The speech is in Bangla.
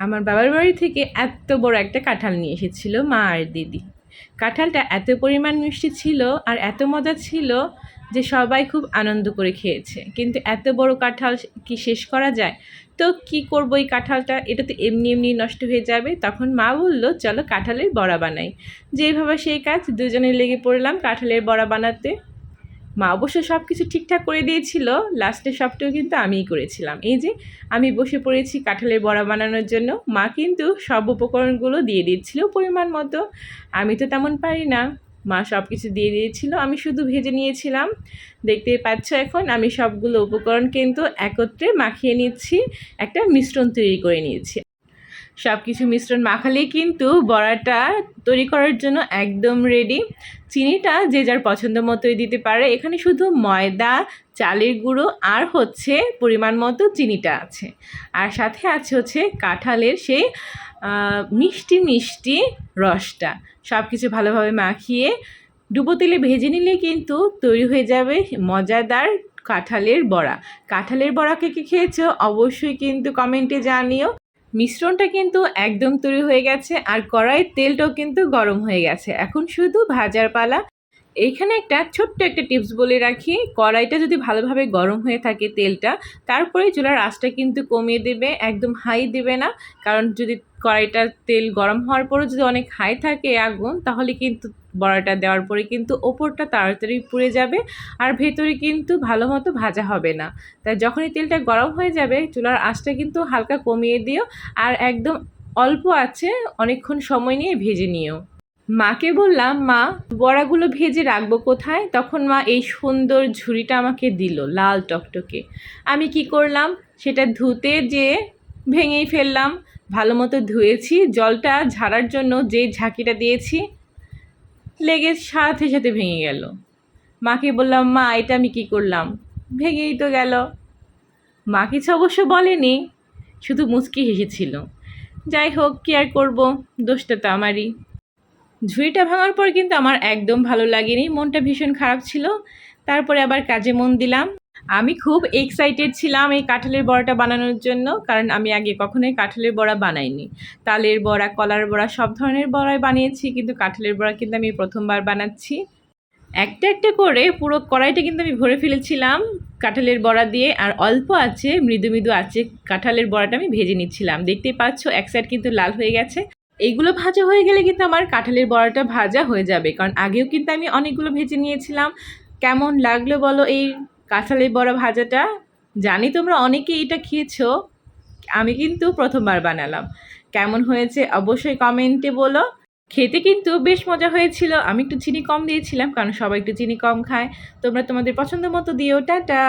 আমার বাবার বাড়ি থেকে এত বড় একটা কাঁঠাল নিয়ে এসেছিল মা আর দিদি। কাঁঠালটা এত পরিমাণ মিষ্টি ছিল আর এত মজা ছিল যে সবাই খুব আনন্দ করে খেয়েছে। কিন্তু এত বড় কাঁঠাল কি শেষ করা যায়? তো কি করব এই কাঁঠালটা, এটা তো এমনি এমনি নষ্ট হয়ে যাবে। তখন মা বলল চলো কাঁঠালের বড়া বানাই। যেভাবে সেই কাজ, দুজনে লেগে পড়লাম কাঁঠালের বড়া বানাতে। মা অবশ্য সব কিছু ঠিকঠাক করে দিয়েছিল, লাস্টে সবটাও কিন্তু আমিই করেছিলাম। এই যে আমি বসে পড়েছি কাঁঠালের বড়া বানানোর জন্য, মা কিন্তু সব উপকরণগুলো দিয়ে দিচ্ছিল পরিমাণ মতো। আমি তো তেমন পারি না, মা সব কিছু দিয়ে দিয়েছিল, আমি শুধু ভেজে নিয়েছিলাম। দেখতেই পাচ্ছ এখন আমি সবগুলো উপকরণ কিন্তু একত্রে মাখিয়ে নিচ্ছি, একটা মিশ্রণ তৈরি করে নিয়েছি। সব কিছু মিশ্রণ মাখালেই কিন্তু বড়াটা তৈরি করার জন্য একদম রেডি। চিনিটা যে যার পছন্দ মতোই দিতে পারে, এখানে শুধু ময়দা, চালের গুঁড়ো আর হচ্ছে পরিমাণ মতো চিনিটা আছে, আর সাথে আছে হচ্ছে কাঁঠালের সেই মিষ্টি মিষ্টি রসটা। সব কিছু ভালোভাবে মাখিয়ে ডুবো তেলে ভেজে নিলে কিন্তু তৈরি হয়ে যাবে মজাদার কাঁঠালের বড়া। কাঁঠালের বড়া কে কে খেয়েছো অবশ্যই কিন্তু কমেন্টে জানিও। মিশ্রণটা কিন্তু একদম তৈরি হয়ে গেছে আর কড়াইয়ের তেলটাও কিন্তু গরম হয়ে গেছে, এখন শুধু ভাজার পালা। এইখানে একটা ছোট্ট একটা টিপস বলে রাখি, কড়াইটা যদি ভালোভাবে গরম হয়ে থাকে তেলটা, তারপরে চুলার আঁচটা কিন্তু কমিয়ে দেবে, একদম হাই দেবে না। কারণ যদি কড়াইটার তেল গরম হওয়ার পরও যদি অনেক হাই থাকে আগুন, তাহলে কিন্তু বড়াটা দেওয়ার পরে কিন্তু ওপরটা তাড়াতাড়ি পুড়ে যাবে আর ভেতরে কিন্তু ভালো মতো ভাজা হবে না। তাই যখনই তেলটা গরম হয়ে যাবে চুলার আঁচটা কিন্তু হালকা কমিয়ে দিও, আর একদম অল্প আছে অনেকক্ষণ সময় নিয়ে ভেজে নিও। মাকে বললাম মা বড়াগুলো ভেজে রাখবো কোথায়, তখন মা এই সুন্দর ঝুড়িটা আমাকে দিল লাল টকটকে। আমি কি করলাম, সেটা ধুতে যেয়ে ভেঙেই ফেললাম। ভালো মতো ধুয়েছি, জলটা ঝাড়ার জন্য যে ঝাঁকিটা দিয়েছি লেগে সাথে সাথে ভেঙে গেল। মাকে বললাম মা এটা আমি কি করলাম, ভেঙেই তো গেল। মা কিছু অবশ্য বলেনি, শুধু মুচকি হেসেছিল। যাই হোক, কি আর করবো, দোষটা তো আমারই। ঝুড়িটা ভাঙার পর কিন্তু আমার একদম ভালো লাগেনি, মনটা ভীষণ খারাপ ছিল। তারপরে আবার কাজে মন দিলাম। আমি খুব এক্সাইটেড ছিলাম এই কাঁঠালের বড়াটা বানানোর জন্য, কারণ আমি আগে কখনোই কাঁঠালের বড়া বানাইনি। তালের বড়া, কলার বড়া সব ধরনের বড়াই বানিয়েছি, কিন্তু কাঁঠালের বড়া কিন্তু আমি প্রথমবার বানাচ্ছি। একটা একটা করে পুরো কড়াইটা কিন্তু আমি ভরে ফেলেছিলাম কাঁঠালের বড়া দিয়ে, আর অল্প আছে মৃদু মৃদু আছে কাঁঠালের বড়াটা আমি ভেজে নিচ্ছিলাম। দেখতেই পাচ্ছ এক সাইড কিন্তু লাল হয়ে গেছে। এইগুলো ভাজা হয়ে গেলে কিন্তু আমার কাঁঠালের বড়াটা ভাজা হয়ে যাবে, কারণ আগেও কিন্তু আমি অনেকগুলো ভেজে নিয়েছিলাম। কেমন লাগলো বলো এই কাঁঠালের বড়া ভাজাটা? জানি তোমরা অনেকেই এটা খেয়েছো, আমি কিন্তু প্রথমবার বানালাম। কেমন হয়েছে অবশ্যই কমেন্টে বলো। খেতে কিন্তু বেশ মজা হয়েছিল, আমি একটু চিনি কম দিয়েছিলাম কারণ সবাই একটু চিনি কম খায়। তোমরা তোমাদের পছন্দ মতো দিও। টাটা।